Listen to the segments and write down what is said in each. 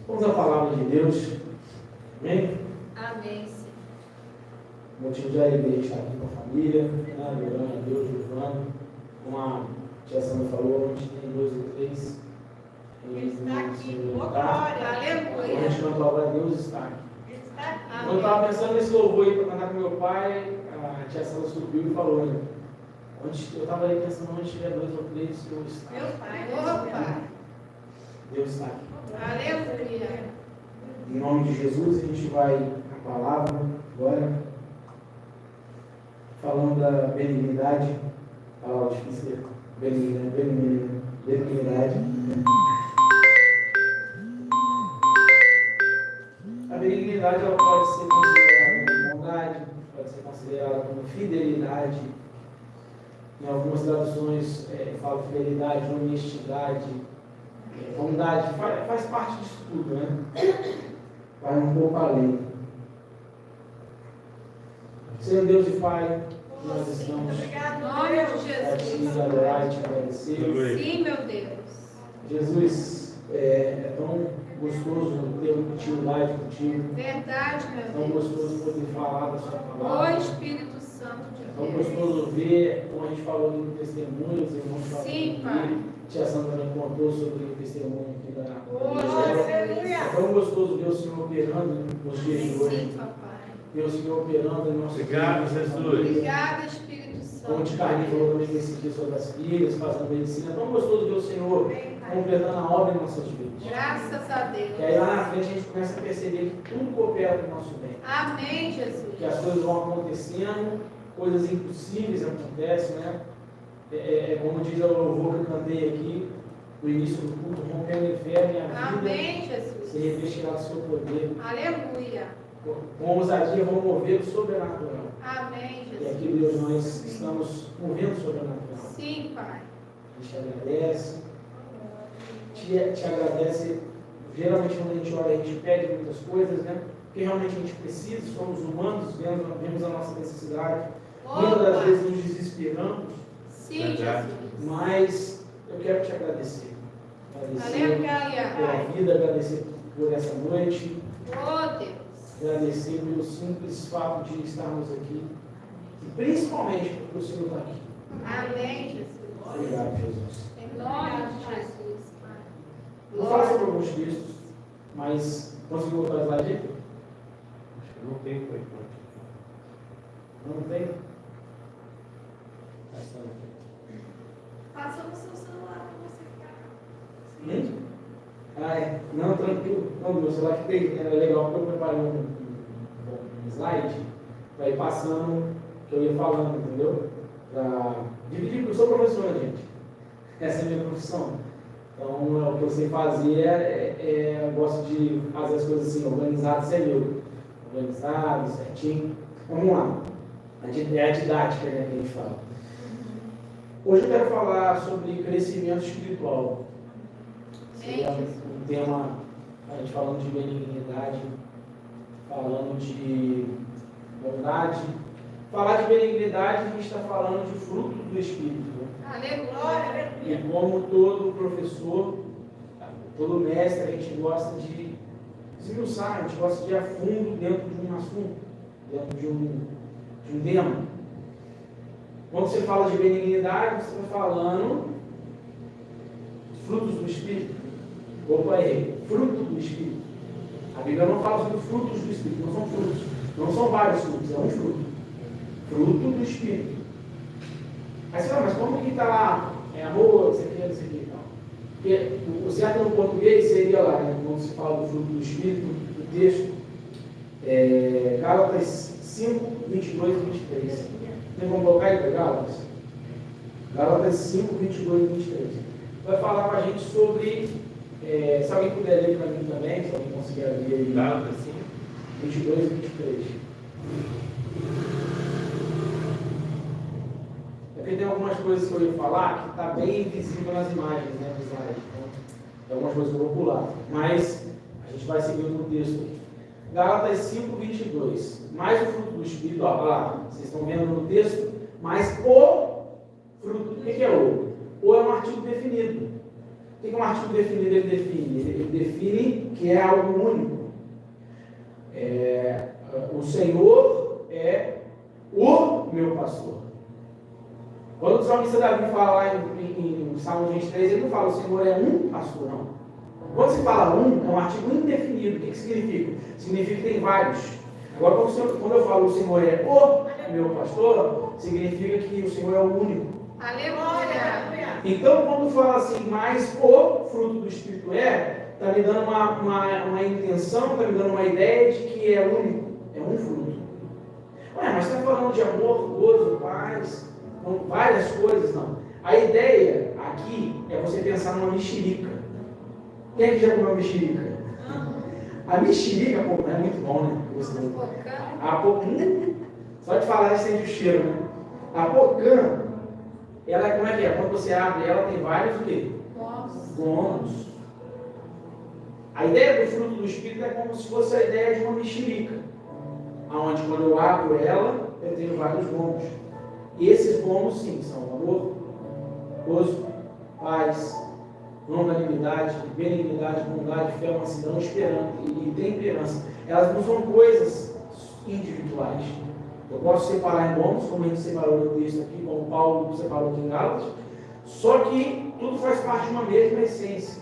Vamos à palavra de Deus. Amém? Amém, Senhor. Motivo de alegria estar aqui com a família, né? Adorando a Deus, louvando. Como a tia Sandra falou, onde tem 2 ou 3. Ele está aqui. Senhor, Oh, tá? glória, aleluia. Quando a gente canta a palavra de Deus, está aqui. Ele está aqui. Quando eu estava pensando nesse louvor aí para cantar com meu pai, a tia Sandra subiu e falou, né? Eu estava aí pensando, onde tiver 2 ou 3, Deus está. Meu Pai, oh, Pai. Deus está aqui. Aleluia. Em nome de Jesus, a gente vai à palavra agora, falando da benignidade, palavra difícil, benignidade. A benignidade ela pode ser considerada como bondade, pode ser considerada como fidelidade. Em algumas traduções fala fidelidade, honestidade, bondade, faz parte disso tudo, né? Vai um pouco além. Senhor Deus e Pai, nós estamos Obrigado, nome de Jesus. te adorar e te agradecer. Sim, meu Deus. Jesus, é tão gostoso ter uma intimidade contigo. Verdade, É meu tão Deus. gostoso poder falar da sua O palavra. Espírito Santo de É tão Deus. gostoso ver, como a gente falou aqui no testemunho, os irmãos falaram Sim, aqui. Pai. Tia Sandra também contou sobre o testemunho aqui da Oh, igreja. É tão gostoso ver o Senhor operando nos dias de hoje. Sim, papai. Ver o Senhor operando em nosso Obrigado, Jesus. Obrigada, Espírito Santo. Como o Carlinhos falou também nesse dia sobre as filhas, fazendo medicina. É tão gostoso ver o Senhor completando a obra em nossas vidas. Graças a Deus. E aí lá na frente a gente começa a perceber que tudo coopera para o nosso bem. Amém, Jesus. Que as coisas vão acontecendo, coisas impossíveis acontecem, né? Como diz o louvor que eu cantei aqui, no início do culto, rompendo o inferno e a vida Amém, Jesus. se revestirá do seu poder. Aleluia. Com ousadia vão mover o sobrenatural. Amém, E Jesus. aqui, Deus, nós estamos movendo o sobrenatural. Sim, Pai. A gente agradece, te agradece. Geralmente quando a gente ora, a gente pede muitas coisas, né? Porque realmente a gente precisa, somos humanos, vemos a nossa necessidade. Muitas das Opa. vezes nos desesperamos, Sim, Verdade. Jesus. mas eu quero te agradecer. Agradecer pela Aleluia. vida, agradecer por essa noite, Oh, Deus. agradecer pelo simples fato de estarmos aqui e principalmente porque o Senhor está aqui. Amém, Jesus. Obrigado, Jesus. Em nome de Jesus, Pai. Vou falar sobre alguns textos, mas conseguiu botar a slide aí? Não tem por enquanto. Não tem? Passa no seu celular para você ficar. Não, tranquilo. Não, meu celular que tem, era legal porque eu preparei um slide para ir passando, que eu ia falando, entendeu? Para dividir, porque eu sou professor, gente. Essa é a minha profissão. Então, o que eu sei fazer eu gosto de fazer as coisas assim, organizado, sem eu. Organizado, certinho. Vamos lá. É a didática, né, que a gente fala. Hoje eu quero falar sobre crescimento espiritual. Seria um tema, a gente falando de benignidade, falando de bondade. Falar de benignidade, a gente está falando de fruto do Espírito. Né? Aleluia. E como todo professor, todo mestre, a gente gosta de esmiuçar, a gente gosta de ir a fundo dentro de um assunto, dentro de um tema. Quando você fala de benignidade, você está falando frutos do Espírito. Opa, errei. Fruto do Espírito. A Bíblia não fala sobre frutos do Espírito, não são frutos. Não são vários frutos, é um fruto. Fruto do Espírito. Aí você fala, mas como que está lá? É amor, isso aqui, isso aqui e tal. Porque o certo no português seria lá, né, quando se fala do fruto do Espírito, o texto, Gálatas 5, 22 e 23. Tem como colocar aí para Gálatas? Gálatas 5, 22 e 23. Vai falar com a gente sobre, se alguém puder ler para mim também, se alguém conseguir ler aí. Gálatas 5. 22 e 23. Porque tem algumas coisas que eu ia falar que está bem visível nas imagens, né, do slide. Então, tem algumas coisas que eu vou pular. Mas a gente vai seguir no texto aqui. Gálatas 5, 22. Mais o fruto do Espírito, ó, lá, vocês estão vendo no texto, mas o fruto, o que é o? O é um artigo definido. O que é um artigo definido? Ele define que é algo único. O Senhor é o meu pastor. Quando o salmista Davi fala lá em Salmo 23, ele não fala o Senhor é um pastor, não. Quando se fala um, é um artigo indefinido. O que significa? Significa que tem vários. Agora, quando eu falo o Senhor é o meu pastor, significa que o Senhor é o único. Aleluia. Então, quando fala assim, mas o fruto do Espírito está me dando uma intenção, está me dando uma ideia de que é único, é um fruto. Ué, mas está falando de amor, gozo, paz, várias coisas, não. A ideia aqui é você pensar numa mexerica. Quem é que já comeu mexerica? A mexerica, pô, é muito bom, né? A pocã, só de falar, sente o cheiro, né? A pocã, ela, como é que é? Quando você abre ela, tem vários o quê? Gomos. A ideia do fruto do Espírito é como se fosse a ideia de uma mexerica, onde quando eu abro ela, eu tenho vários gomos. E esses gomos, sim, são amor, gozo, paz, longanimidade, benignidade, bondade, fé, mansidão, esperança e temperança. Elas não são coisas individuais. Eu posso separar em gomos, como a gente separou no texto aqui, como Paulo separou aqui em Gálatas, só que tudo faz parte de uma mesma essência.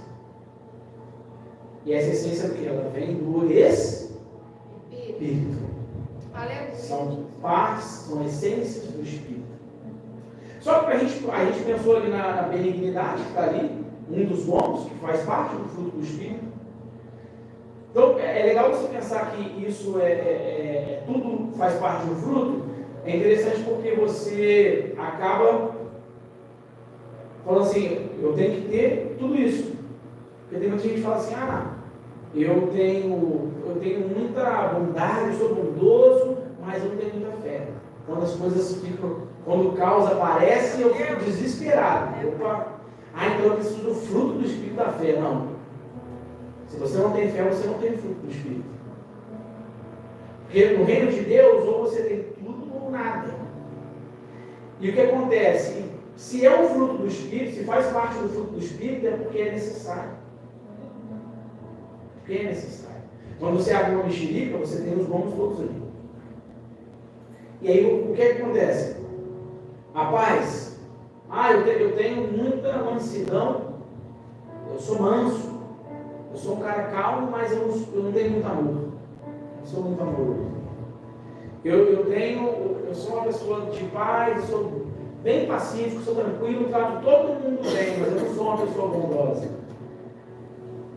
E essa essência do que? Ela vem do Espírito. São partes, são essências do Espírito. Só que a gente pensou ali na benignidade que está ali, um dos gomos, que faz parte do fruto do Espírito. Então, é legal você pensar que isso tudo faz parte do fruto. É interessante porque você acaba falando assim, eu tenho que ter tudo isso. Porque tem muita gente que fala assim, eu tenho muita bondade, eu sou bondoso, mas eu não tenho muita fé. Quando as coisas quando o caos aparece, eu fico desesperado. Então eu preciso do fruto do Espírito da fé. Não. Se você não tem fé, você não tem fruto do Espírito. Porque no reino de Deus, ou você tem tudo ou nada. E o que acontece? Se é um fruto do Espírito, se faz parte do fruto do Espírito, é porque é necessário. Porque é necessário. Quando você abre uma mexerica, você tem os gomos todos ali. E aí, o que acontece? A paz. Eu tenho muita mansidão. Eu sou manso. Eu sou um cara calmo, mas eu não tenho muito amor. Eu sou muito amoroso. Eu sou uma pessoa de paz, eu sou bem pacífico, sou tranquilo, trato todo mundo bem, mas eu não sou uma pessoa bondosa.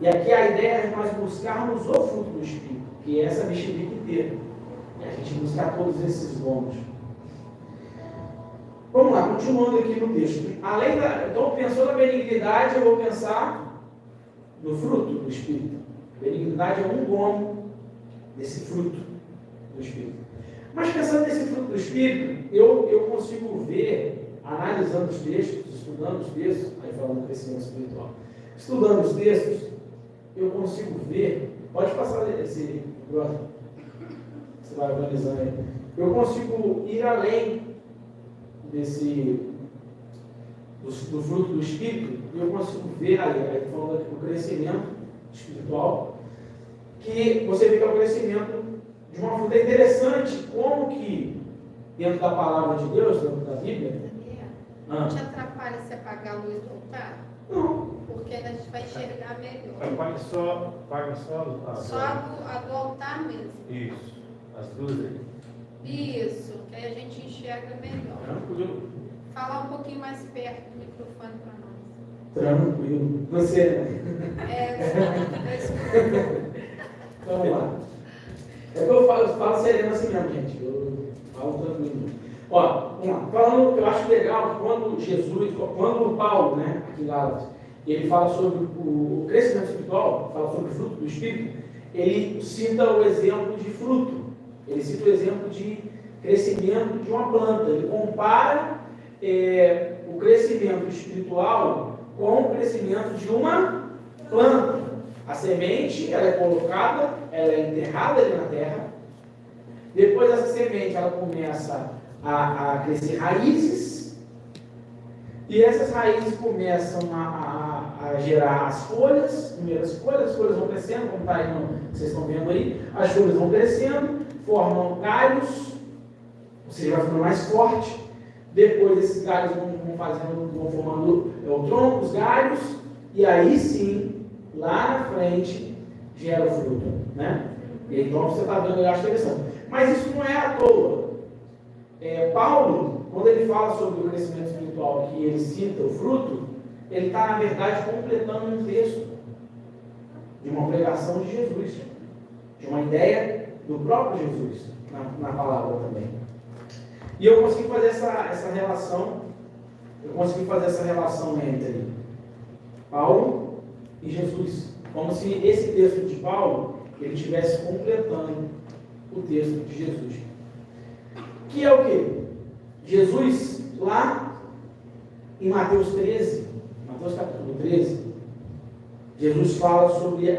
E aqui a ideia é nós buscarmos o fruto do Espírito, que é essa mexerica inteira. E a gente buscar todos esses gomos. Vamos lá, continuando aqui no texto. Então, pensou na benignidade, eu vou pensar no fruto do Espírito. Benignidade é um gomo desse fruto do Espírito. Mas pensando nesse fruto do Espírito, eu consigo ver, analisando os textos, estudando os textos, aí falando do crescimento espiritual, estudando os textos, eu consigo ver, pode passar esse, você vai organizando aí, eu consigo ir além do fruto do Espírito, e eu consigo ver aí falando aqui do crescimento espiritual, que você vê que é o crescimento de uma fruta. É interessante como que, dentro da palavra de Deus, dentro da Bíblia... Não te atrapalha se apagar a luz do altar? Não. Porque a gente vai enxergar melhor. Apaga só Só a do altar mesmo. Isso, as duas aí. Isso, que aí a gente enxerga melhor. Tranquilo. Falar um pouquinho mais perto do microfone para nós. Tranquilo. Você, Vamos lá. É que eu falo sereno assim mesmo, gente. Eu falo tranquilo. Vamos lá. Falando, eu acho legal que quando Paulo, aqui em Gálatas, ele fala sobre o crescimento espiritual, fala sobre o fruto do Espírito, ele cita o exemplo de fruto. Ele cita o exemplo de crescimento de uma planta. Ele compara o crescimento espiritual com o crescimento de uma planta. A semente, ela é colocada, ela é enterrada ali na terra. Depois essa semente, ela começa a crescer raízes. E essas raízes começam a a gerar as folhas, primeiras folhas, as folhas vão crescendo, como está aí, vocês estão vendo aí, as folhas vão crescendo, formam galhos, ou seja, vai ficando mais forte. Depois esses galhos vão formando o tronco, os galhos, e aí sim, lá na frente, gera o fruto, né? E então você está vendo, eu acho interessante. Mas isso não é à toa. Paulo, quando ele fala sobre o crescimento espiritual, que ele cita o fruto, ele está, na verdade, completando um texto de uma pregação de Jesus, de uma ideia do próprio Jesus, na palavra também. E eu consegui fazer essa relação, entre Paulo e Jesus, como se esse texto de Paulo, ele estivesse completando o texto de Jesus. Que é o quê? Jesus, lá em Mateus 13, Mateus capítulo 13, Jesus fala sobre ele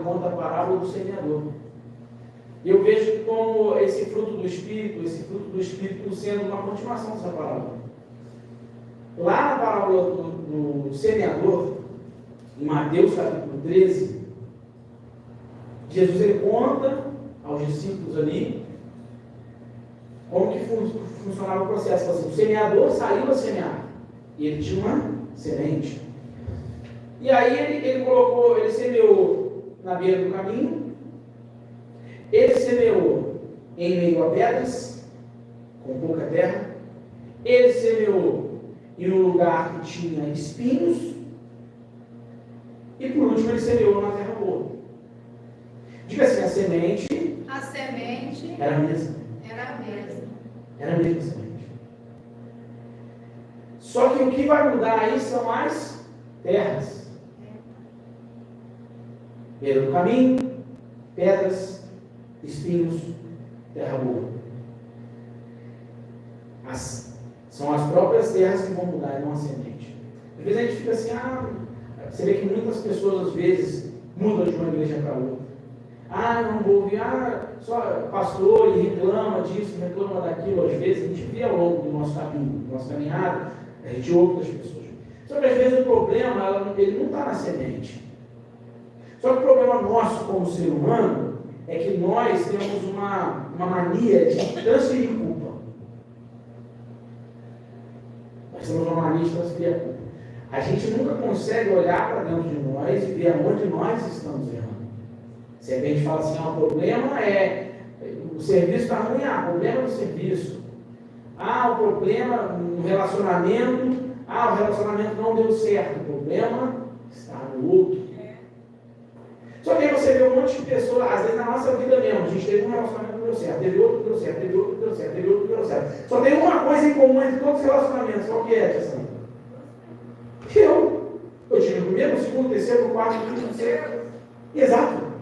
conta a parábola do semeador. E eu vejo como esse fruto do Espírito sendo uma continuação dessa parábola. Lá na parábola do semeador, em Mateus capítulo 13, Jesus ele conta aos discípulos ali como que funcionava o processo. Assim, o semeador saiu a semear e ele tinha uma semente. E aí ele semeou na beira do caminho, ele semeou em meio a pedras, com pouca terra, ele semeou em um lugar que tinha espinhos, e por último ele semeou na terra boa. Diga assim, a semente era a mesma. Era a mesma semente. Só que o que vai mudar aí são as terras. Beira do caminho, pedras, espinhos, terra boa. São as próprias terras que vão mudar e não a semente. Às vezes a gente fica assim, você vê que muitas pessoas às vezes mudam de uma igreja para outra. Eu não vou ouvir, só pastor e reclama disso, reclama daquilo. Às vezes a gente vê ao longo do nosso caminho, da nossa caminhada, a gente ouve das pessoas. Só que às vezes o problema, ele não está na semente. Só que o problema nosso como ser humano é que nós temos uma mania de transferir culpa. Nós temos uma mania de transferir a culpa. A gente nunca consegue olhar para dentro de nós e ver aonde nós estamos errando. Se a gente fala assim, o problema o serviço está ruim, o problema é do serviço. O problema no relacionamento, o relacionamento não deu certo, o problema está no outro. Só que aí você vê um monte de pessoas, às vezes na nossa vida mesmo, a gente teve um relacionamento que deu certo, teve outro que deu certo, teve outro que deu certo, teve outro que deu certo. Só tem uma coisa em comum entre todos os relacionamentos, qual que é, Tia Sandra? Eu tive o primeiro, o segundo, o terceiro, o quarto, o quinto, o sexto. Exato.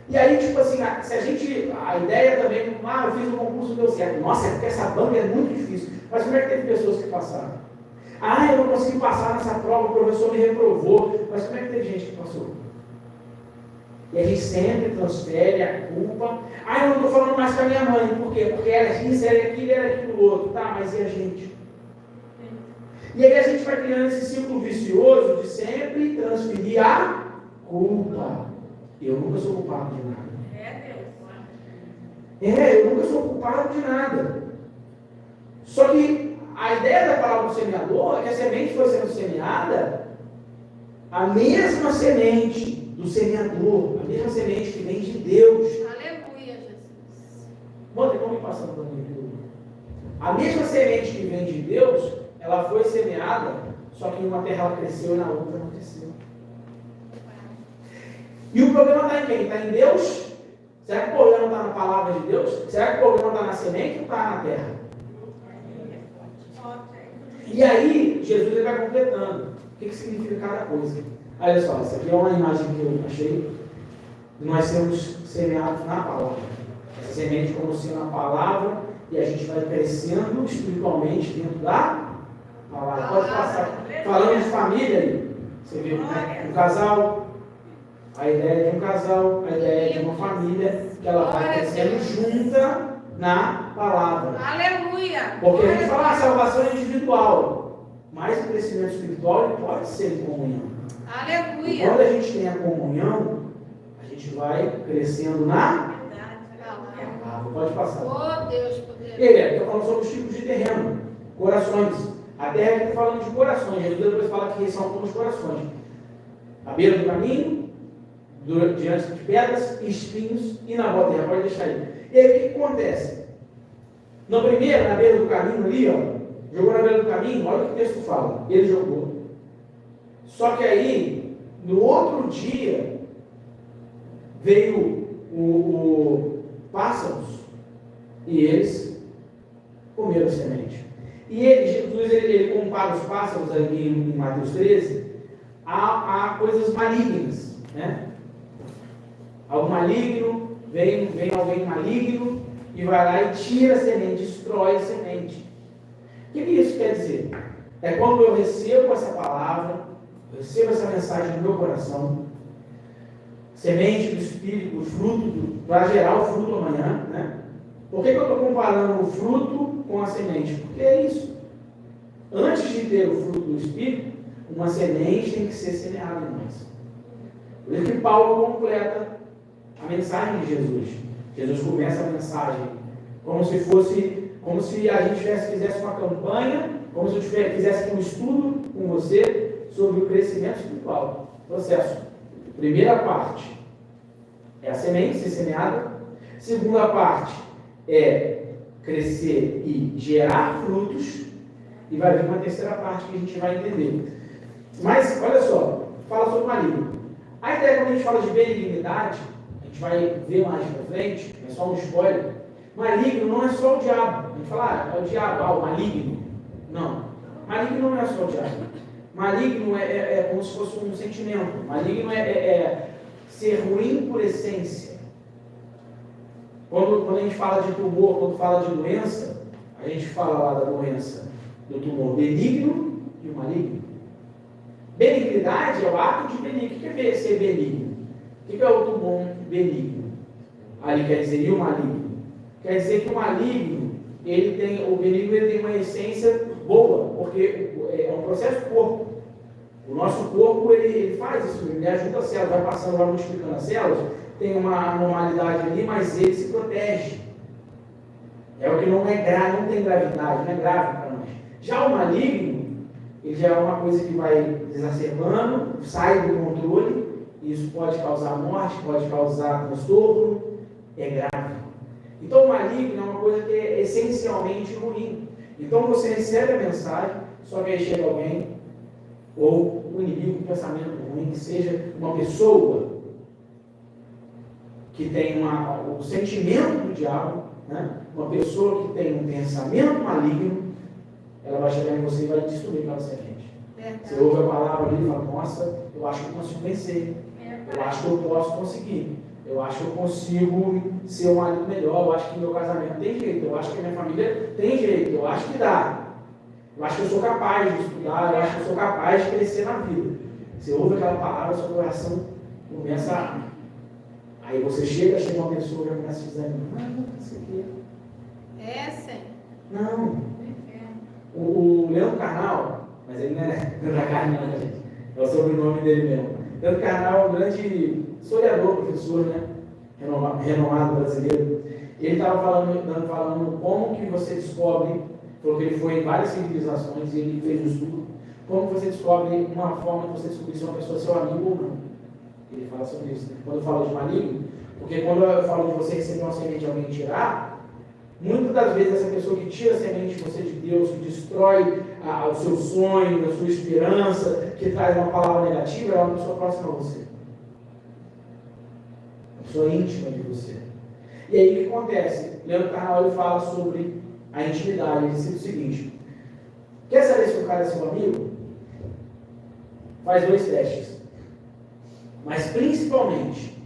E aí, tipo assim, a ideia também, eu fiz um concurso e deu certo. Nossa, é porque essa banca é muito difícil. Mas como é que teve pessoas que passaram? Eu não consegui passar nessa prova, o professor me reprovou. Mas como é que teve gente que passou? E a gente sempre transfere a culpa. Eu não estou falando mais com a minha mãe. Por quê? Porque ela é isso, ela é aquilo, ela é aquilo outro. Tá, mas e a gente? E aí a gente vai criando esse ciclo vicioso de sempre transferir a culpa. Eu nunca sou culpado de nada. Eu nunca sou culpado de nada. Só que a ideia da palavra do semeador é que a semente foi sendo semeada, a mesma semente do semeador, a mesma semente que vem de Deus. Aleluia, Jesus. Vamos ir passando para mim. A mesma semente que vem de Deus, ela foi semeada, só que em uma terra ela cresceu e na outra não cresceu. E o problema está em quem? Está em Deus? Será que o problema está na palavra de Deus? Será que o problema está na semente ou está na terra? E aí, Jesus ele vai completando. O que significa cada coisa? Olha só, essa aqui é uma imagem que eu achei. Nós sermos semeados na palavra. Essa semente como sendo a palavra e a gente vai crescendo espiritualmente dentro da palavra. Pode passar. Falando de família aí. Você vê, né? Um casal. A ideia de um casal, a ideia de uma família, que ela vai crescendo junta na palavra. Aleluia! Porque a gente fala, salvação é individual, mas o crescimento espiritual ele pode ser em comunhão. E Aleluia. quando a gente tem a comunhão, a gente vai crescendo na palavra. Pode passar. Oh, Deus E poderoso. aí, estou falando sobre os tipos de terreno, corações. A terra está falando de corações. Jesus depois fala que são como os corações. À beira do caminho, diante de pedras, espinhos e na boa terra. Pode deixar aí. E aí o que acontece? No primeiro, na beira do caminho ali, ó, jogou na beira do caminho, olha o que o texto fala. Ele jogou. Só que aí, no outro dia, veio o pássaros e eles comeram a semente. E Jesus ele compara os pássaros ali em Mateus 13 a coisas malignas, né? Algo maligno, vem alguém maligno e vai lá e tira a semente, destrói a semente. O que isso quer dizer? É quando eu recebo essa palavra, eu recebo essa mensagem no meu coração, semente do Espírito, o fruto, para gerar o fruto amanhã, né? Por que eu estou comparando o fruto com a semente? Porque é isso. Antes de ter o fruto do Espírito, uma semente tem que ser semeada em nós. Por isso que Paulo completa a mensagem de Jesus. Jesus começa a mensagem como se a gente fizesse uma campanha, como se eu fizesse um estudo com você sobre o crescimento espiritual. Processo. Primeira parte é a semente ser semeada. Segunda parte é crescer e gerar frutos. E vai vir uma terceira parte que a gente vai entender. Mas, olha só, fala sobre maligno. A ideia quando a gente fala de benignidade, a gente vai ver mais pra frente, é só um spoiler. Maligno não é só o diabo. A gente fala, é o diabo, o maligno. Não. Maligno não é só o diabo. Maligno é como se fosse um sentimento. Maligno é ser ruim por essência. Quando a gente fala de tumor, quando fala de doença, a gente fala lá da doença do tumor benigno e o maligno. Benignidade é o ato de benigno. O que é ser benigno? O que é o tumor benigno? Ali quer dizer, e o maligno? Quer dizer que o maligno, o benigno ele tem uma essência boa, porque é um processo do corpo. O nosso corpo, ele faz isso, ele ajuda a célula, vai passando, vai multiplicando as células, tem uma anormalidade ali, mas ele se protege. É o que não tem gravidade, não é grave para nós. Já o maligno, ele já é uma coisa que vai exacerbando, sai do controle, e isso pode causar morte, pode causar transtorno, é grave. Então o maligno é uma coisa que é essencialmente ruim. Então você recebe a mensagem, só que aí chega alguém, ou um inimigo, um pensamento ruim, que seja uma pessoa que tem o sentimento do diabo, né? Uma pessoa que tem um pensamento maligno, ela vai chegar em você e vai destruir aquela semente. Você ouve a palavra ali e fala, nossa, eu acho que eu consigo vencer, eu acho que eu posso conseguir, eu acho que eu consigo ser um marido melhor, eu acho que meu casamento tem jeito, eu acho que minha família tem jeito, eu acho que dá. Eu acho que eu sou capaz de estudar, eu acho que eu sou capaz de crescer na vida. Você ouve aquela palavra, seu coração começa a... Aí você chega uma pessoa e já começa a dizer, não sei o quê. É, sim. Não. O Leandro Carnal, mas ele não é da carne, não, gente. É o sobrenome dele mesmo. Leandro Carnal é um grande historiador, professor, né? Renomado brasileiro. Ele estava falando como que você descobre, porque ele foi em várias civilizações e ele fez um estudo, como você descobre uma forma de você descobrir se uma pessoa é seu amigo ou não. Ele fala sobre isso, né? Quando eu falo de maligno, porque quando eu falo de você receber uma semente de alguém tirar, muitas das vezes essa pessoa que tira a semente de você de Deus, que destrói o seu sonho, a sua esperança, que traz uma palavra negativa, é uma pessoa próxima a você. Uma pessoa íntima de você. E aí o que acontece? Leandro Carnal ele fala sobre a intimidade. Ele diz o seguinte: quer saber se o cara é seu amigo? Faz 2 testes. Mas principalmente,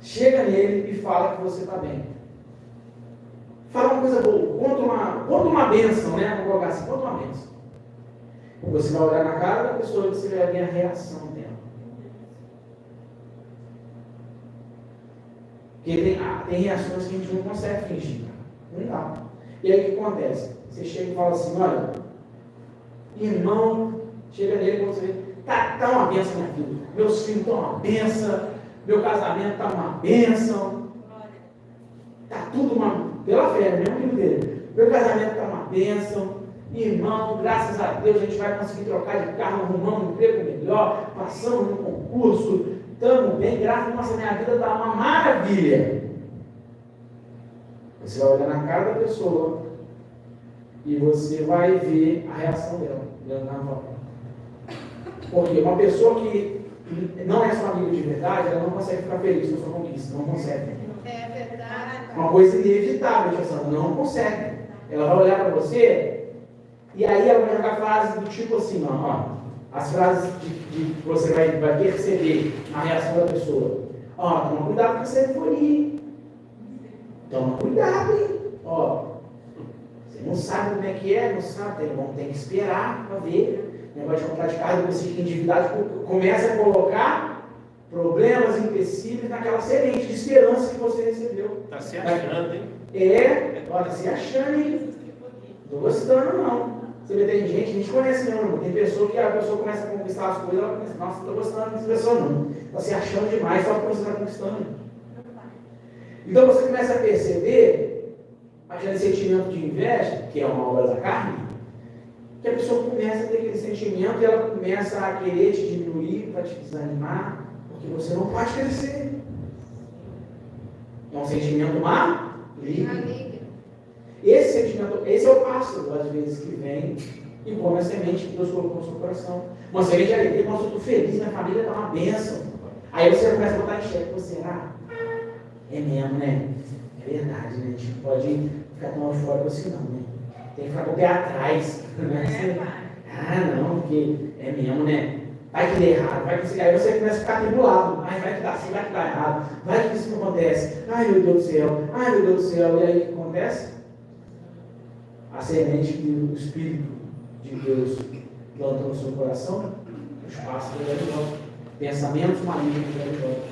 chega nele e fala que você está bem. Fala uma coisa boa, conta uma bênção, né? Vamos colocar assim, conta uma bênção. Você vai olhar na cara da pessoa e você vai ver a reação dela. Porque tem reações que a gente não consegue fingir, não dá. E aí o que acontece? Você chega e fala assim, olha, irmão, chega nele e você vê, Tá uma benção, minha filha. Meus filhos estão uma benção. Meu casamento está uma benção. Está tudo pela fé, mesmo filho dele. Meu casamento está uma benção. Irmão, graças a Deus a gente vai conseguir trocar de carro, arrumar um emprego melhor, passamos no concurso, estamos bem, graças a nossa minha vida está uma maravilha. Você vai olhar na cara da pessoa e você vai ver a reação dela. Porque uma pessoa que não é sua amiga de verdade, ela não consegue ficar feliz com a sua conquista, não consegue. É verdade. Uma coisa inevitável, não consegue. Ela vai olhar para você e aí ela vai jogar frases do tipo assim, ó, as frases que você vai perceber na reação da pessoa. Ó, toma cuidado com essa euforia. Toma cuidado, hein? Ó, você não sabe como é que é, não sabe, tem que esperar para ver. O negócio de comprar de carro, você fica endividado, começa a colocar problemas, empecilhos naquela semente de esperança que você recebeu. Está se achando, hein? Olha, se achando, hein? Não estou gostando, não. Você vê, tem gente, a gente conhece mesmo, tem pessoa que a pessoa começa a conquistar as coisas, ela começa, nossa, não estou gostando dessa pessoa, não. Está se achando demais só porque você está conquistando. Então você começa a perceber aquele sentimento de inveja, que é uma obra da carne, que a pessoa começa a ter aquele sentimento e ela começa a querer te diminuir para te desanimar, porque você não pode crescer. É um sentimento maligno. Esse sentimento, esse é o pássaro, às vezes, que vem e come a semente que Deus colocou no seu coração. Uma semente de alegria, nossa, eu estou feliz, minha família está uma bênção. Aí você começa a botar em xeque, você, é mesmo, né? É verdade, né? A gente não pode ficar tão eufórico assim, não, né? Tem que ficar com o pé atrás. Né? Não, porque é mesmo, né? Vai que dê errado, vai que... Aí você começa a ficar atribulado. Vai que dá assim, vai que dá errado. Vai que isso não acontece. Ai, meu Deus do céu. Ai, meu Deus do céu. E aí o que acontece? A semente que o Espírito de Deus plantou no seu coração, os pássaros já de volta. Pensamentos malignos já de volta.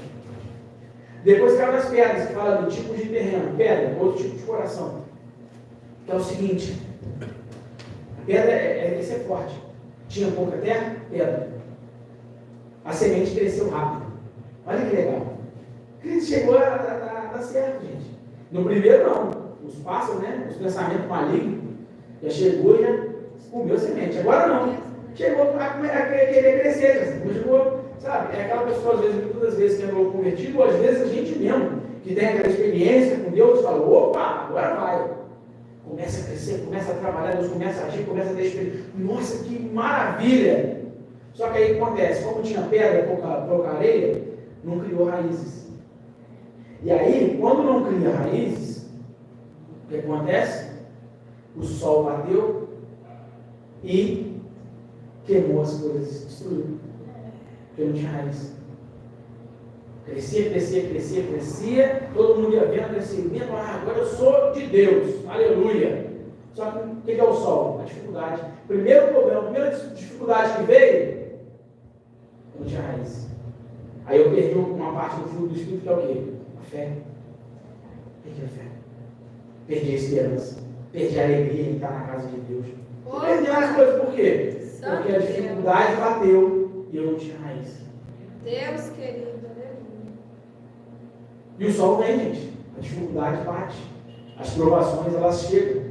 Depois caiu nas pedras, que fala de tipos de terreno. Pedra, outro tipo de coração. Que é o seguinte: a pedra esse é forte. Tinha pouca terra? Pedra. A semente cresceu rápido. Olha que legal. Cristo chegou a dar certo, gente. No primeiro, não. Os pássaros, né? Os pensamentos malignos. Já chegou e já comeu a semente. Agora não. Chegou a querer crescer. Já chegou, sabe? É aquela pessoa, às vezes, muitas vezes, que é novo convertido, ou às vezes a gente mesmo, que tem aquela experiência com Deus, fala: opa, agora vai. Começa a crescer, começa a trabalhar, Deus começa a agir, começa a ter experiência. Nossa, que maravilha! Só que aí o que acontece? Como tinha pedra, pouca areia, não criou raízes. E aí, quando não cria raízes, o que acontece? O sol bateu e queimou as coisas, destruiu. Porque não tinha raiz. Crescia, todo mundo ia vendo crescimento, agora eu sou de Deus, aleluia. Só que o que é o sol? A dificuldade. Primeiro problema, a primeira dificuldade que veio, eu não tinha raiz. Aí eu perdi uma parte do fruto do Espírito, que é o quê? A fé. Perdi a fé. Perdi a esperança. Perdi a alegria em estar na casa de Deus. Perdi as coisas, por quê? Porque a dificuldade bateu e eu não tinha raiz. Deus querido, aleluia. E o sol vem, gente. A dificuldade bate. As provações, elas chegam.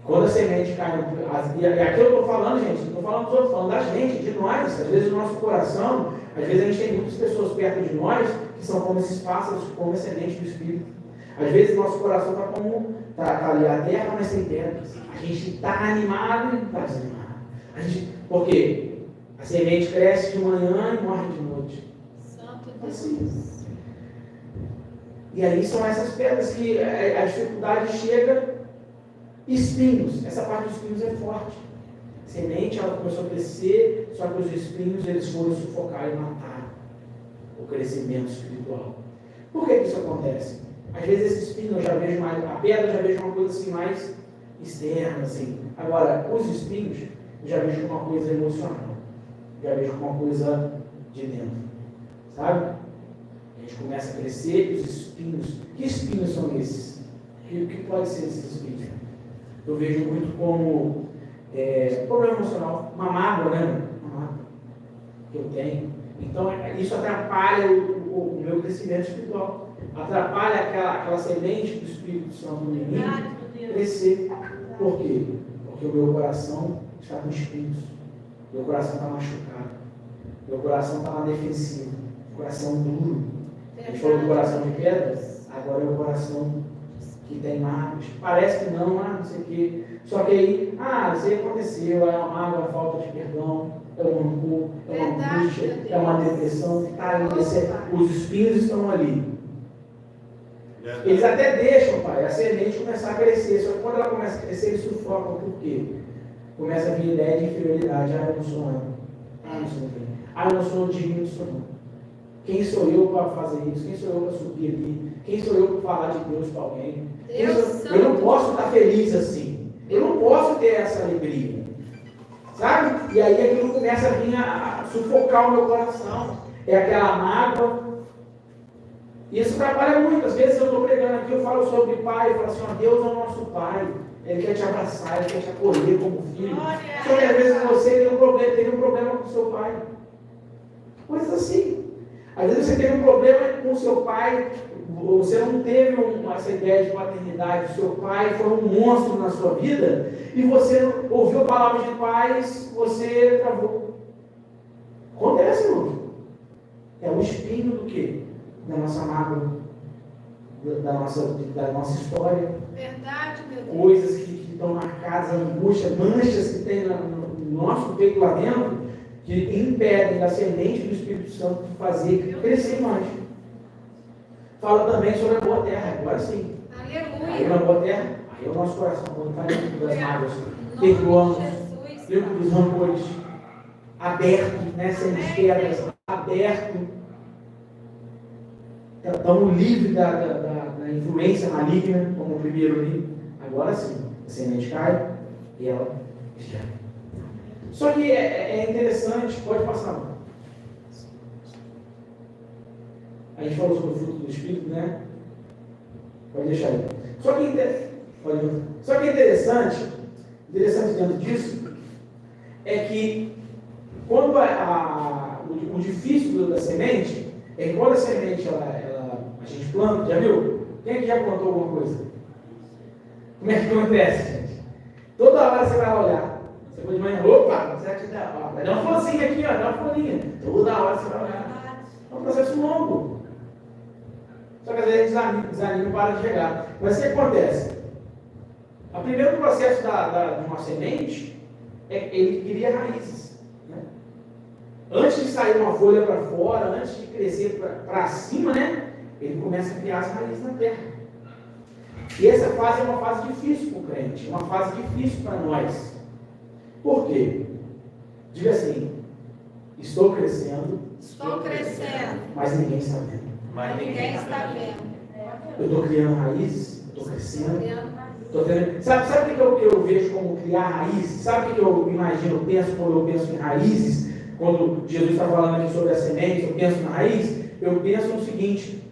Quando a semente cai no... E aquilo que eu estou falando, gente, não estou falando dos outros, falando da gente, de nós. Às vezes, no nosso coração, às vezes a gente tem muitas pessoas perto de nós que são como esses pássaros, como a semente do Espírito. Às vezes, nosso coração está como... Está ali a terra, mas sem terra. A gente está animado e não está desanimado. Por quê? A semente cresce de manhã e morre de noite. Santo Deus. Assim. E aí são essas pedras que a dificuldade chega. Espinhos. Essa parte dos espinhos é forte. A semente, ela começou a crescer, só que os espinhos, eles foram sufocar e matar o crescimento espiritual. Por que isso acontece? Às vezes esse espinho eu já vejo mais, a pedra eu já vejo uma coisa assim mais externa, assim. Agora, os espinhos eu já vejo uma coisa emocional. Já vejo uma coisa de dentro. Sabe? A gente começa a crescer e os espinhos. Que espinhos são esses? O que pode ser esses espinhos? Eu vejo muito como problema emocional. Uma mágoa, né? Uma mágoa. que eu tenho. Então, isso atrapalha o meu crescimento espiritual. Atrapalha aquela semente do Espírito Santo no mim crescer. Por quê? Porque o meu coração está com espinhos. Meu coração está machucado. Meu coração está na defensiva. Coração duro. A gente falou do coração de pedra, agora é o coração que tem mágoas. Parece que não sei o quê. Só que aí, isso aí aconteceu, é uma mágoa, é falta de perdão, é um rancor, é uma angústia, é uma depressão. Os espinhos estão ali. Eles até deixam, pai, a semente começar a crescer. Só que quando ela começa a crescer, eles sufocam. Por quê? Começa a vir ideia de inferioridade. Eu não sou nada. Não sou ninguém. Eu não sou digno, não sou não. Quem sou eu para fazer isso? Quem sou eu para subir ali? Quem sou eu para falar de Deus para alguém? Eu não posso estar feliz assim. Eu não posso ter essa alegria. Sabe? E aí aquilo começa a vir a sufocar o meu coração. É aquela mágoa. E isso atrapalha muito. Às vezes eu estou pregando aqui, eu falo sobre pai, eu falo assim, Deus é o nosso pai. Ele quer te abraçar, ele quer te acolher como filho. Só que às vezes você teve um problema com o seu pai. Coisas assim. Às vezes você teve um problema com o seu pai, você não teve essa ideia de paternidade, o seu pai foi um monstro na sua vida, e você ouviu palavras de paz, você travou. Acontece, irmão. É o espinho do quê? Da nossa mágoa, da nossa história. Verdade, meu Deus. Coisas que estão marcadas, angústia, manchas que tem no nosso peito lá dentro, que impedem da semente do Espírito Santo de fazer crescer mais. Fala também sobre a boa terra, agora sim. Aleluia. Aí na boa terra, aí é o nosso coração, quando está limpo das mágoas, perdoamos, limpo dos rancores, aberto, né, sem pedras, aberto. Estamos livres da influência maligna, como o primeiro ali. Agora sim, a semente cai e ela gera. Só que é interessante, pode passar. A gente falou sobre o fruto do Espírito, né? Pode deixar aí. Só que é interessante dentro disso, é que quando o difícil da semente, é que quando a semente a gente planta, já viu? Quem é que já plantou alguma coisa? Como é que acontece, gente? Toda hora você vai olhar. Você foi de manhã, opa, você vai te dar, vai dar uma folhinha aqui, dá uma folhinha. Toda hora você vai olhar. É um processo longo. Só que às vezes a gente desanima e para de chegar. Mas o que acontece? O primeiro processo de uma semente é que ele cria raízes. Né? Antes de sair uma folha para fora, antes de crescer para cima, né? Ele começa a criar as raízes na terra. E essa fase é uma fase difícil para o crente, uma fase difícil para nós. Por quê? Diga assim, estou crescendo, mas ninguém está vendo. Mas ninguém está vendo. Eu estou criando raízes, estou crescendo. Sabe o que eu vejo como criar raízes? Sabe o que eu imagino, penso quando eu penso em raízes? Quando Jesus está falando aqui sobre a semente, eu penso na raiz, eu penso no seguinte: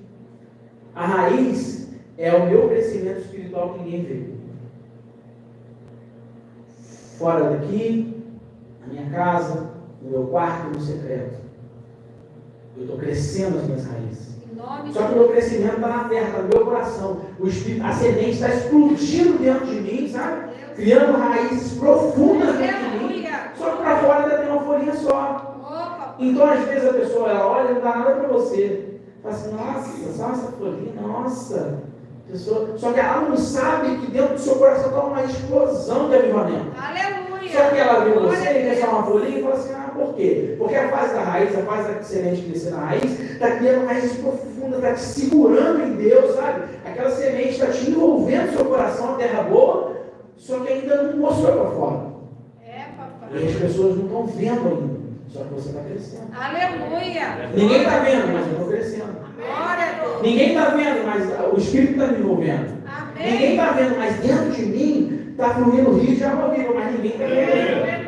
a raiz é o meu crescimento espiritual que ninguém vê. Fora daqui, na minha casa, no meu quarto, no secreto. Eu estou crescendo as minhas raízes. Só que o meu crescimento está na terra, está no meu coração. O Espírito, a semente está explodindo dentro de mim, sabe? Criando raízes profundas dentro de mim. Só que para fora ainda tem uma folhinha só. Então, às vezes, a pessoa ela olha e não dá nada para você. Fala assim, nossa, só essa folhinha, nossa. Só que ela não sabe que dentro do seu coração está uma explosão de avivamento. Aleluia. Só que ela viu você e vê só uma folhinha e fala assim, por quê? Porque a fase da raiz, a fase da semente crescer na raiz, está criando raízes profundas, está te segurando em Deus, sabe? Aquela semente está te envolvendo no seu coração, a terra boa, só que ainda não mostrou para fora. Papai. E as pessoas não estão vendo ainda, só que você está crescendo. Aleluia. Ninguém está vendo, mas eu estou crescendo. Glória a Deus. Ninguém está vendo, mas o Espírito está me envolvendo. Amém. Ninguém está vendo, mas dentro de mim está fluindo o rio de água viva, mas ninguém está vendo.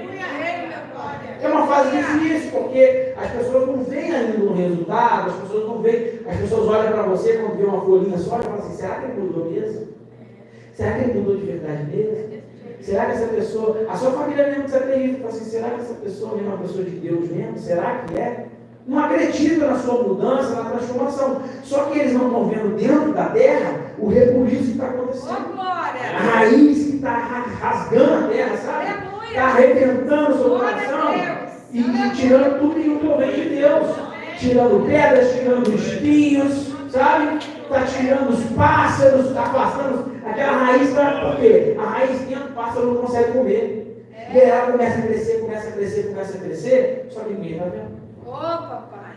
É uma fase difícil, porque as pessoas não veem ainda o resultado, as pessoas não veem, as pessoas olham para você quando vê uma folhinha só e falam assim, será que ele mudou mesmo? Será que ele mudou de verdade mesmo? Será que essa pessoa, a sua família mesmo desacredita? Fala assim, será que essa pessoa é uma pessoa de Deus mesmo? Será que é? Não acredita na sua mudança, na transformação. Só que eles não estão vendo dentro da terra o rebuliço que está acontecendo. Ô, glória! A raiz que está rasgando a terra, sabe? Aleluia! Está arrebentando o seu Glória a coração Deus! e tirando tudo que não provém de Deus. Tirando pedras, tirando espinhos, sabe? Está tirando os pássaros, está afastando. Aquela raiz está por quê? A raiz dentro, o pássaro não consegue comer. E aí ela começa a crescer, começa a crescer, começa a crescer, só que ninguém está vendo. Ô, papai!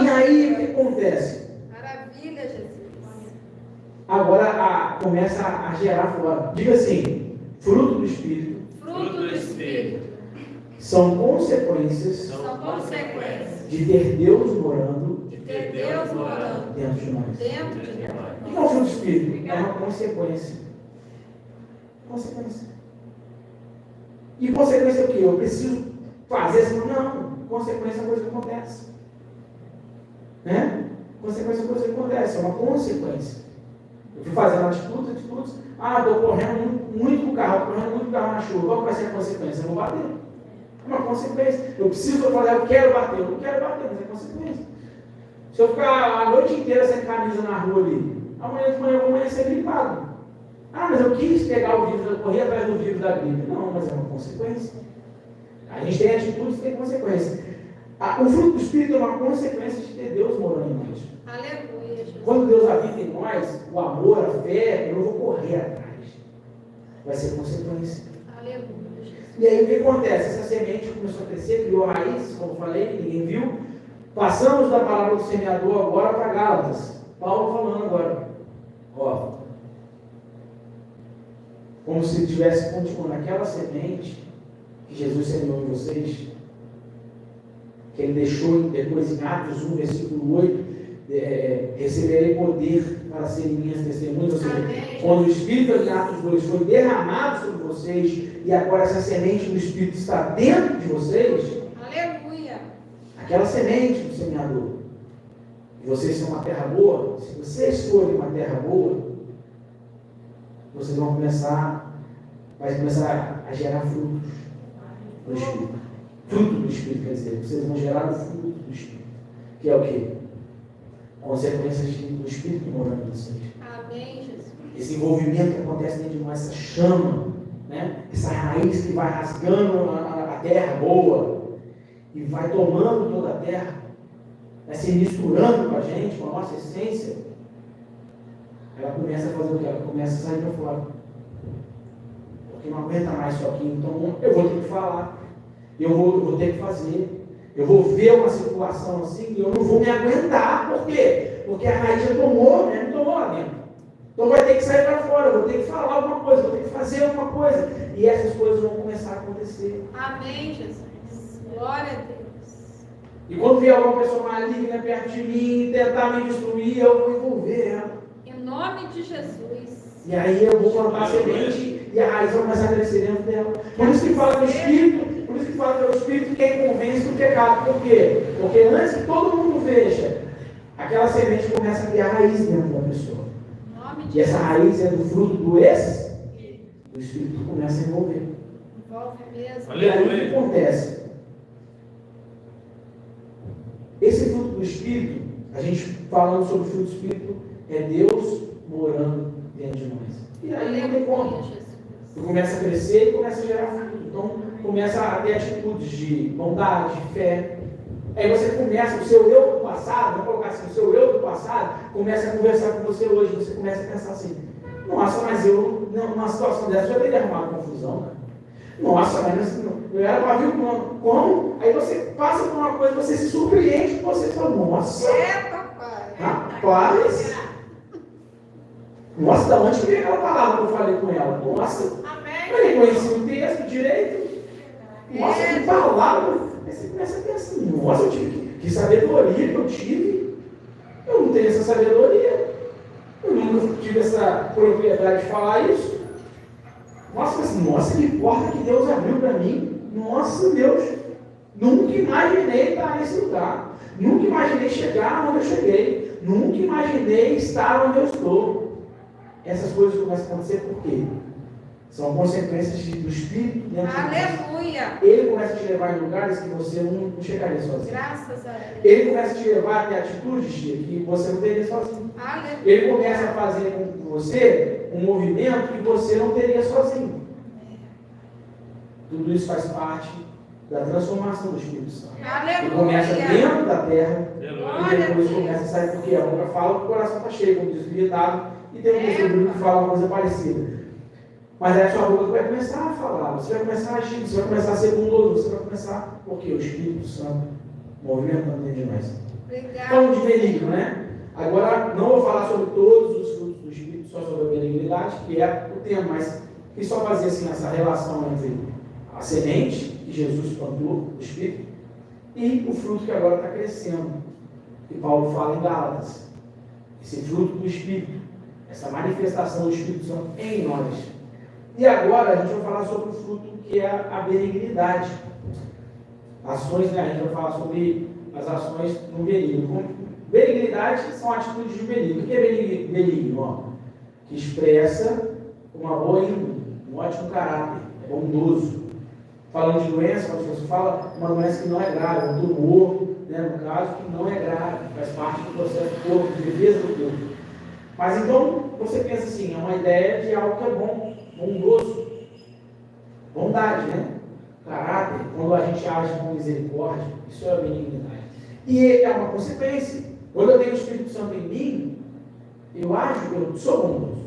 E aí o que acontece? Maravilha, Jesus! Agora começa a gerar fora. Diga assim: fruto do Espírito Fruto do Espírito são consequências são consequências de ter Deus morando de ter Deus morando dentro de nós. dentro de O que nós. é o fruto do Espírito? É uma consequência. Consequência. E consequência é o quê? Eu preciso fazer isso? Não. Consequência é coisa que acontece. Né? Consequência é coisa que acontece. É uma consequência. Eu fui fazendo atitudes. Estou correndo muito com o carro, na chuva. Qual vai ser a consequência? Eu vou bater. É uma consequência. Eu preciso falar, eu quero bater, mas é consequência. Se eu ficar a noite inteira sem camisa na rua ali, amanhã de manhã eu vou amanhecer gripado. Mas eu quis pegar o vírus, eu corri atrás do vírus da gripe. Não, mas é uma consequência. A gente tem atitudes que tem consequência. O fruto do Espírito é uma consequência de ter Deus morando em nós. Aleluia, Jesus! Quando Deus habita em nós, o amor, a fé, eu não vou correr atrás. Vai ser consequência. Aleluia, Jesus! E aí o que acontece? Essa semente começou a crescer, criou raízes, como eu falei, ninguém viu. Passamos da palavra do semeador agora para Gálatas. Paulo falando agora. Ó. Como se tivesse continuando aquela semente que Jesus semeou em vocês, que ele deixou depois em Atos 1, versículo 8, receberei poder para serem minhas testemunhas. Ou seja, quando o Espírito em Atos 2 foi derramado sobre vocês, e agora essa semente do Espírito está dentro de vocês, Aleluia! aquela semente do semeador, e vocês são uma terra boa, se vocês forem uma terra boa, vocês vão vai começar a gerar frutos do Espírito. Fruto do Espírito, quer dizer, vocês vão gerar o fruto do Espírito, que é o quê? Consequências do Espírito morando em vocês. Amém, Jesus! Esse envolvimento que acontece dentro de nós, essa chama, né? Essa raiz que vai rasgando a terra boa e vai tomando toda a terra, vai se misturando com a gente, com a nossa essência, ela começa a fazer o que? Ela começa a sair para fora. Porque não aguenta mais isso aqui, então eu vou ter que falar, eu vou ter que fazer. Eu vou ver uma situação assim e eu não vou me aguentar. Por quê? Porque a raiz já tomou, né? Não tomou lá dentro. Então vai ter que sair para fora, eu vou ter que falar alguma coisa, vou ter que fazer alguma coisa. E essas coisas vão começar a acontecer. Amém, Jesus! Glória a Deus! E quando vier alguma pessoa maligna perto de mim, tentar me destruir, eu vou envolver ela. Em nome de Jesus! E aí eu vou plantar a semente e a raiz vai começar a crescer dentro dela. Por isso que fala que o Espírito, por isso que fala que é o Espírito quem convence do pecado. Por quê? Porque antes que todo mundo veja, aquela semente começa a criar raiz dentro da pessoa. E essa raiz é do fruto do Espírito começa a envolver. Envolve mesmo. E aí o que acontece? Esse fruto do Espírito, a gente falando sobre o fruto do Espírito, é Deus morando dentro de nós. E aí não tem como. Tu começa a crescer e começa a gerar fruto. Então começa a ter atitudes de bondade, de fé. Aí você começa, o seu eu do passado, vamos colocar assim, o seu eu do passado começa a conversar com você hoje. Você começa a pensar assim: nossa, mas eu, numa situação dessa, já teria arrumado confusão, né? Nossa, mas eu era para vir como? Aí você passa por uma coisa, você se surpreende com você fala: nossa, papai! Rapaz! Nossa, da onde que veio aquela palavra que eu falei com ela? Nossa! Eu nem conhecia o texto direito. Nossa, que palavra! Aí você começa a pensar assim: nossa, eu tive que sabedoria que eu tive. Eu não tenho essa sabedoria. Eu nunca tive essa propriedade de falar isso. Nossa, mas nossa, que porta que Deus abriu para mim. Nossa, Deus. Nunca imaginei estar nesse lugar. Nunca imaginei chegar onde eu cheguei. Nunca imaginei estar onde eu estou. Essas coisas começam a acontecer por quê? São consequências do Espírito dentro de nós. Aleluia. Ele começa a te levar em lugares que você não chegaria sozinho. Graças a Deus. Ele começa a te levar a ter atitudes que você não teria sozinho. Aleluia. Ele começa a fazer com você um movimento que você não teria sozinho. Tudo isso faz parte da transformação do Espírito Santo. Ele começa dentro da terra e depois começa a sair, porque a boca fala que o coração está cheio, como diz o ditado, e tem um texto que fala uma coisa parecida. Mas é a sua boca que vai começar a falar, você vai começar a agir, você vai começar a ser bondoso, você vai começar, porque o Espírito Santo movimentando dentro de nós. Falando de benigno, né? Agora, não vou falar sobre todos os frutos do Espírito, só sobre a benignidade, que é o tema, mas quis só fazer assim, essa relação entre a semente que Jesus plantou, o Espírito, e o fruto que agora está crescendo, que Paulo fala em Gálatas. Esse fruto do Espírito, essa manifestação do Espírito Santo em nós. E agora a gente vai falar sobre o fruto que é a benignidade. Ações, né? A gente vai falar sobre as ações no benigno. Benignidade são atitudes de benigno. O que é benigno? Ó, que expressa uma boa índole, um ótimo caráter, é bondoso. Falando de doença, quando você fala uma doença que não é grave, um tumor, né, no caso, que não é grave, faz parte do processo do corpo, de defesa do corpo. Mas então, você pensa assim, é uma ideia de algo que é bom, bondoso, bondade, né? Caráter, quando a gente age com misericórdia, isso é a benignidade. E é uma consequência. Quando eu tenho o Espírito Santo em mim, eu sou bondoso.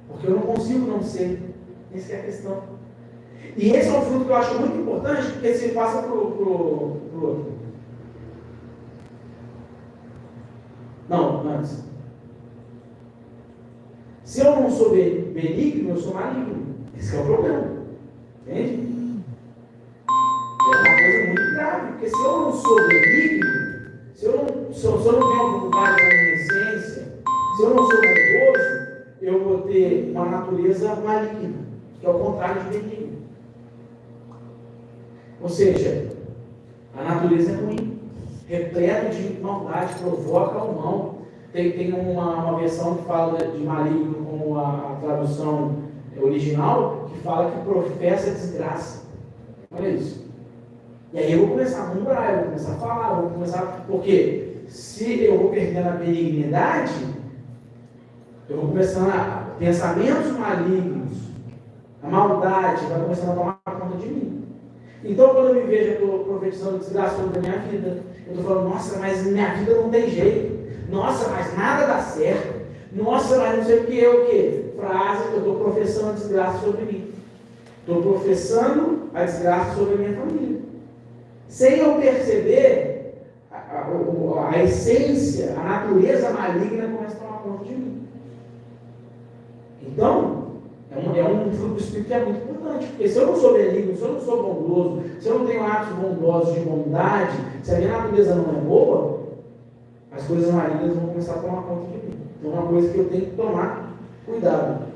Porque eu não consigo não ser. Essa é a questão. E esse é um fruto que eu acho muito importante, porque se passa para o outro. Não, antes. Se eu não sou benigno, eu sou maligno. Esse é o problema. Entende? É uma coisa muito grave, porque se eu não sou benigno, se eu não tenho a bondade na minha essência, se eu não sou bondoso, eu vou ter uma natureza maligna, que é o contrário de benigno. Ou seja, a natureza é ruim, repleta de maldade, provoca o mal. Tem uma versão que fala de maligno como a tradução original, que fala que professa desgraça. Olha isso. E aí eu vou começar a murmurar, eu vou começar a falar, eu vou começar... Porque se eu vou perdendo a benignidade, eu vou começando a... Pensamentos malignos, a maldade vai começando a tomar conta de mim. Então, quando eu me vejo, eu estou profetizando desgraça sobre a minha vida. Eu estou falando, nossa, mas minha vida não tem jeito. Nossa, mas nada dá certo. Nossa, mas não sei o que. Frase que eu estou professando a desgraça sobre mim. Estou professando a desgraça sobre a minha família. Sem eu perceber, a essência, a natureza maligna começa a tomar conta de mim. Então, é um fruto do Espírito que é muito importante, porque se eu não sou benigno, se eu não sou bondoso, se eu não tenho atos bondosos de bondade, se a minha natureza não é boa, as coisas malignas vão começar a tomar conta de mim. Então é uma coisa que eu tenho que tomar cuidado.